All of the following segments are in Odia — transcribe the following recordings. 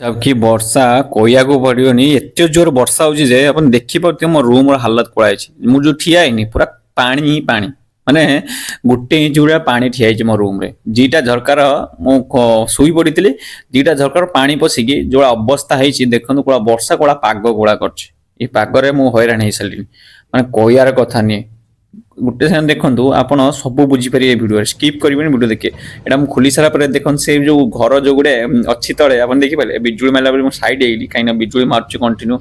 सबकी वर्षा କହିବାକୁ ପଡିବନି ଏତେ ଜୋର ବର୍ଷା ହଉଛି ଯେ ଆପଣ ଦେଖିପାରୁଥିବେ ମୋ ରୁମ ର ହାଲତ କୋଳା ହେଇଛି। ମୁଁ ଯୋଉ ଠିଆ ହେଇନି ପୁରା ପାଣି ହିଁ ପାଣି ମାନେ ଗୋଟେ ଇଞ୍ଚ ଭଳିଆ ପାଣି ଠିଆ ହେଇଛି ମୋ ରୁମ ରେ। ଦିଟା ଝରକାର ମୁଁ ଶୋଇ ପଡିଥିଲି ଦିଟା ଝରକାର ପାଣି ପଶିକି ଯୋଉ ଅବସ୍ଥା ହେଇଛି ଦେଖନ୍ତୁ କୋଳା ବର୍ଷା କୋଳା ପାଗ କୋଳା କରିଛି। ଏଇ ପାଗରେ ମୁଁ ହଇରାଣ ହେଇସାରିଲିଣି ମାନେ କହିବାର କଥା ନୁହେଁ। ଗୋଟେ ସେକେଣ୍ଡ ଦେଖନ୍ତୁ ଆପଣ ସବୁ ବୁଝିପାରିବେ ଭିଡ଼ିଓରେ ସ୍କିପ୍ କରିବେନି ଭିଡ଼ିଓ ଦେଖିବେ। ଏଇଟା ମୁଁ ଖୋଲି ସାରା ପରେ ଦେଖନ୍ତୁ ସେ ଯୋଉ ଘର ଯୋଉ ଗୋଟେ ଅଛି ତଳେ ଆପଣ ଦେଖିପାରିଲେ ବିଜୁଳି ମାରିଲା ବେଳେ ମୁଁ ସାଇଡ୍ ହେଇଲି କାହିଁକିନା ବିଜୁଳି ମାରୁଛି କଣ୍ଟିନ୍ୟୁ।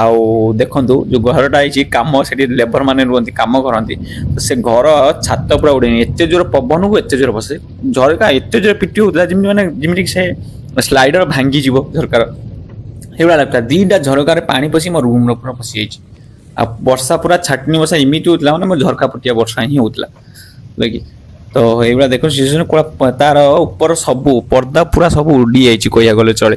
ଆଉ ଦେଖନ୍ତୁ ଯୋଉ ଘରଟା ହେଇଛି କାମ ସେଠି ଲେବର ମାନେ ରୁହନ୍ତି କାମ କରନ୍ତି ତ ସେ ଘର ଛାତ ପୁରା ଉଡେନି ଏତେ ଜୋର ପବନକୁ ଏତେ ଜୋର ବସେ ଝରକା ଏତେ ଜୋର ପିଟି ହଉଥିଲା ଯେମିତି ସେ ସ୍ଲାଇଡର ଭାଙ୍ଗିଯିବ ଝରକାର ସେଇଭଳିଆ ଲାଗୁଥିଲା। ଦିଟା ଝରକାରେ ପାଣି ପଶି ମୋ ରୁମର ପୁରା ପଶି ଯାଇଛି। ଆଉ ବର୍ଷା ପୁରା ଛାଟନି ବର୍ଷା ଏମିତି ହଉଥିଲା ମାନେ ମୋ ଝରକା ପଟିଆ ବର୍ଷା ହିଁ ହଉଥିଲା ବୁଝିଲେ କି। ତ ଏଇଭଳିଆ ଦେଖ ସିଚୁଏସନ ତାର ଉପର ସବୁ ପର୍ଦା ପୁରା ସବୁ ଉଡି ଯାଇଛି କହିବାକୁ ଗଲେ ଚଳେ।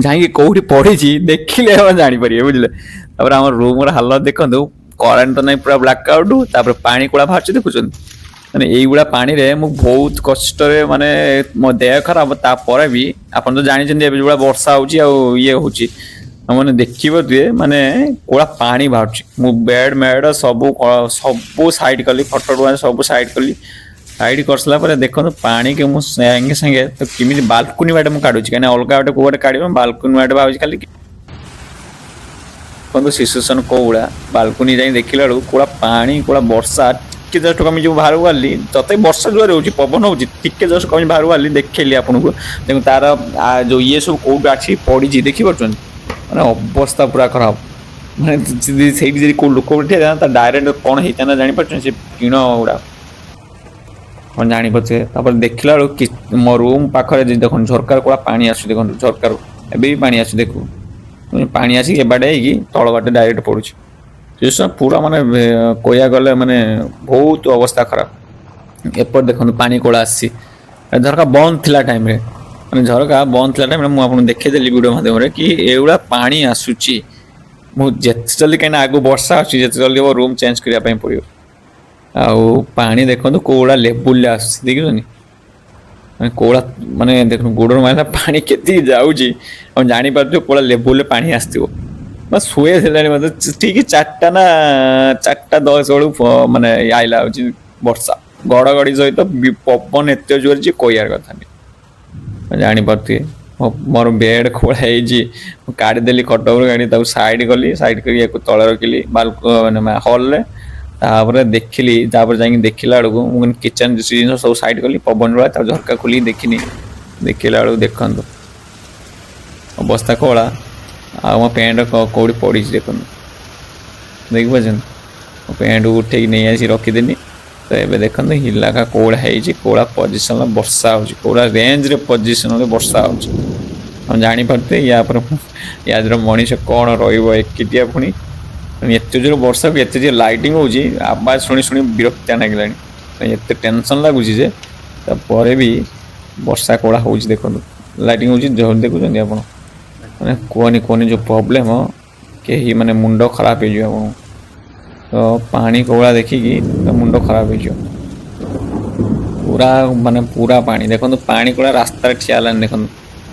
ଯାଇକି କୋଉଠି ପଢିଛି ଦେଖିଲେ ଆପଣ ଜାଣିପାରିବେ ବୁଝିଲେ। ତାପରେ ଆମ ରୁମର ହାଲତ ଦେଖନ୍ତୁ କରେଣ୍ଟ ତ ନାହିଁ ପୁରା ବ୍ଲାକ୍ ଆଉଟ୍ ତାପରେ ପାଣି କୋଳା ବାହାରୁଛି ଦେଖୁଛନ୍ତି। ମାନେ ଏଇଭଳିଆ ପାଣିରେ ମୁଁ ବହୁତ କଷ୍ଟରେ ମାନେ ମୋ ଦେହ ଖରାପ ତାପରେ ବି ଆପଣ ତ ଜାଣିଛନ୍ତି ଏବେ ଯୋଉଭଳିଆ ବର୍ଷା ହଉଛି ଆଉ ଇଏ ହଉଛି ମାନେ ଦେଖିପାରୁଥିବେ ମାନେ କୋଳା ପାଣି ବାହାରୁଛି। ମୁଁ ବେଡ ମେଡ ସବୁ ସାଇଡ କଲି ଖଟ ସବୁ ସାଇଡ କଲି। ସାଇଡ କରିସାରିଲା ପରେ ଦେଖନ୍ତୁ ପାଣିକି ମୁଁ ସାଙ୍ଗେ ସାଙ୍ଗେ ତ କେମିତି ବାଲକୁନି ବାଟେ ମୁଁ କାଢୁଛି କାହିଁକିନା ଅଲଗା ବାଟେ କୋଉ ବାଟେ କାଢିବ ବାଲକୁନି ବାଟେ ଭାବୁଛି ଖାଲି ଦେଖନ୍ତୁ ସିଚୁଏସନ କୋଉ ଭଳିଆ ବାଲକୁନି ଯାଇ ଦେଖିଲା ବେଳକୁ କୋଳା ପାଣି କୋଳା ବର୍ଷା ଟିକେ ଜଷ୍ଟ କମି ଯୋଉ ବାହାରକୁ ବାହାରିଲି ତଥାପି ବର୍ଷା ଜୋରରେ ହଉଛି ପବନ ହଉଛି ଟିକେ ଜଷ୍ଟ କମି ବାହାରକୁ ବାହାରିଲି ଦେଖେଇଲି ଆପଣଙ୍କୁ ତେଣୁ ତାର ଯୋଉ ଇଏ ସବୁ କୋଉଠୁ ଅଛି ପଡିଛି ଦେଖିପାରୁଛନ୍ତି ମାନେ ଅବସ୍ଥା ପୁରା ଖରାପ। ମାନେ ସେଇଠି ଯଦି କୋଉ ଲୋକ ଠିଆ ହେଇଥାନ୍ତା ଡାଇରେକ୍ଟ କଣ ହେଇଥାନ୍ତା ଜାଣିପାରୁଛନ୍ତି ସେ ଟିଣ ଗୁଡା ଆପଣ ଜାଣିପାରୁଥିବେ। ତାପରେ ଦେଖିଲା ବେଳକୁ ମୋ ରୁମ ପାଖରେ ଦେଖନ୍ତୁ ଝରକାର କୋଳା ପାଣି ଆସୁଛି ଦେଖନ୍ତୁ ଝରକାରୁ ଏବେ ବି ପାଣି ଆସୁଛି ଦେଖୁ ପାଣି ଆସିକି ଏବାଟେ ହେଇକି ତଳ ବାଟେ ଡାଇରେକ୍ଟ ପଡୁଛି। ପୁରା ମାନେ କହିବାକୁ ଗଲେ ମାନେ ବହୁତ ଅବସ୍ଥା ଖରାପ। ଏପଟେ ଦେଖନ୍ତୁ ପାଣି କୋଳା ଆସିଛି ଝରକା ବନ୍ଦ ଥିଲା ଟାଇମରେ ମାନେ ଝରକା ବନ୍ଦ ଥିଲା ଟାଇମରେ ମୁଁ ଆପଣଙ୍କୁ ଦେଖେଇଦେଲି ଭିଡିଓ ମାଧ୍ୟମରେ କି ଏଇଭଳିଆ ପାଣି ଆସୁଛି। ମୁଁ ଯେତେ ଜଲ୍ଦି କାହିଁକିନା ଆଗକୁ ବର୍ଷା ଆସୁଛି ଯେତେ ଜଲ୍ଦି ମୋ ରୁମ ଚେଞ୍ଜ କରିବା ପାଇଁ ପଡିବ। ଆଉ ପାଣି ଦେଖନ୍ତୁ କୋଉ ଭଳିଆ ଲେବୁଲରେ ଆସୁଛି ଦେଖିଛନ୍ତି ମାନେ କୋଉଭଳିଆ ମାନେ ଦେଖନ୍ତୁ ଗୋଡରେ ମାରିଲା ପାଣି କେତିକି ଯାଉଛି ଆପଣ ଜାଣିପାରୁଥିବେ କୋଉଭଳିଆ ଲେବୁଲରେ ପାଣି ଆସିଥିବ। ବା ଶୁଏ ହେଲାଣି ମତେ ଠିକ 4ଟା 10 ବେଳକୁ ମାନେ ଆଇଲା ହଉଛି ବର୍ଷା ଘଡଘଡି ସହିତ ପବନ ଏତେ ଜୋରେ ଯେ କହିବାର କଥା ନାହିଁ ଜାଣିପାରୁଥିବେ। ମୋର ବେଡ ଖୋଳା ହେଇଛି ମୁଁ କାଢିଦେଲି ଖଟ ଉପରୁ କାଢି ତାକୁ ସାଇଡ କଲି ସାଇଡ କରି ୟାକୁ ତଳେ ରଖିଲି ମାନେ ହଲରେ ତାପରେ ଦେଖିଲି ତାପରେ ଯାଇକି ଦେଖିଲା ବେଳକୁ ମୁଁ କିଚେନ ଜିନିଷ ସବୁ ସାଇଡ କଲି ପବନ ର ତା ଝରକା ଖୋଲିକି ଦେଖିନି ଦେଖିଲା ବେଳକୁ ଦେଖନ୍ତୁ ଅବସ୍ଥା କୋଳା ଆଉ ମୋ ପ୍ୟାଣ୍ଟ କୋଉଠି ପଡିଛି ଦେଖନ୍ତୁ ଦେଖିପାରୁଛନ୍ତି। ମୋ ପ୍ୟାଣ୍ଟକୁ ଉଠେଇକି ନେଇ ଆସି ରଖିଦେଲି ତ ଏବେ ଦେଖନ୍ତୁ ହିଲାକା କୋଉଳା ହେଇଛି କୋଉଳା ପଜିସନ ବର୍ଷା ହଉଛି କୋଉଳା ରେଞ୍ଜରେ ପଜିସନରେ ବର୍ଷା ହଉଛି ଆପଣ ଜାଣିପାରୁଥିବେ ୟା ଦେହରେ ମଣିଷ କଣ ରହିବ ଏକିଟିଆ ପୁଣି ଏତେ ଜୋର ବର୍ଷାକୁ ଏତେ ଜୋର ଲାଇଟିଂ ହଉଛି ଆବାଜ ଶୁଣି ଶୁଣି ବିରକ୍ତିଆ ଲାଗିଲାଣି ଏତେ ଟେନସନ ଲାଗୁଛି ଯେ ତାପରେ ବି ବର୍ଷା କୋଳା ହଉଛି ଦେଖନ୍ତୁ ଲାଇଟିଂ ହଉଛି ଦେଖୁଛନ୍ତି ଆପଣ ମାନେ କୁହନି କୁହନି ଯୋଉ ପ୍ରୋବ୍ଲେମ କେହି ମାନେ ମୁଣ୍ଡ ଖରାପ ହେଇଯିବ ଆପଣଙ୍କୁ। ତ ପାଣି କୋଉଳା ଦେଖିକି ମୁଣ୍ଡ ଖରାପ ହେଇଯିବ ପୁରା ମାନେ ପୁରା ପାଣି ଦେଖନ୍ତୁ ପାଣି କୋଳା ରାସ୍ତାରେ ଠିଆ ହେଲାନି ଦେଖନ୍ତୁ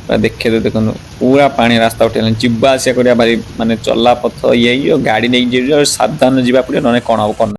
ପୁରା ଦେଖେଇ ଦେଖନ୍ତୁ ପୁରା ପାଣି ରାସ୍ତା ଉଠି ହେଲାନି ଯିବା ଆସିବା କରିବା ଭାରି ମାନେ ଚଲା ପଥ ଇଏ ହେଇଯିବ ଗାଡି ନେଇକି ଯିବ ସାବଧାନ ଯିବା ପଡିବ ନହେଲେ କଣ ହବ କଣ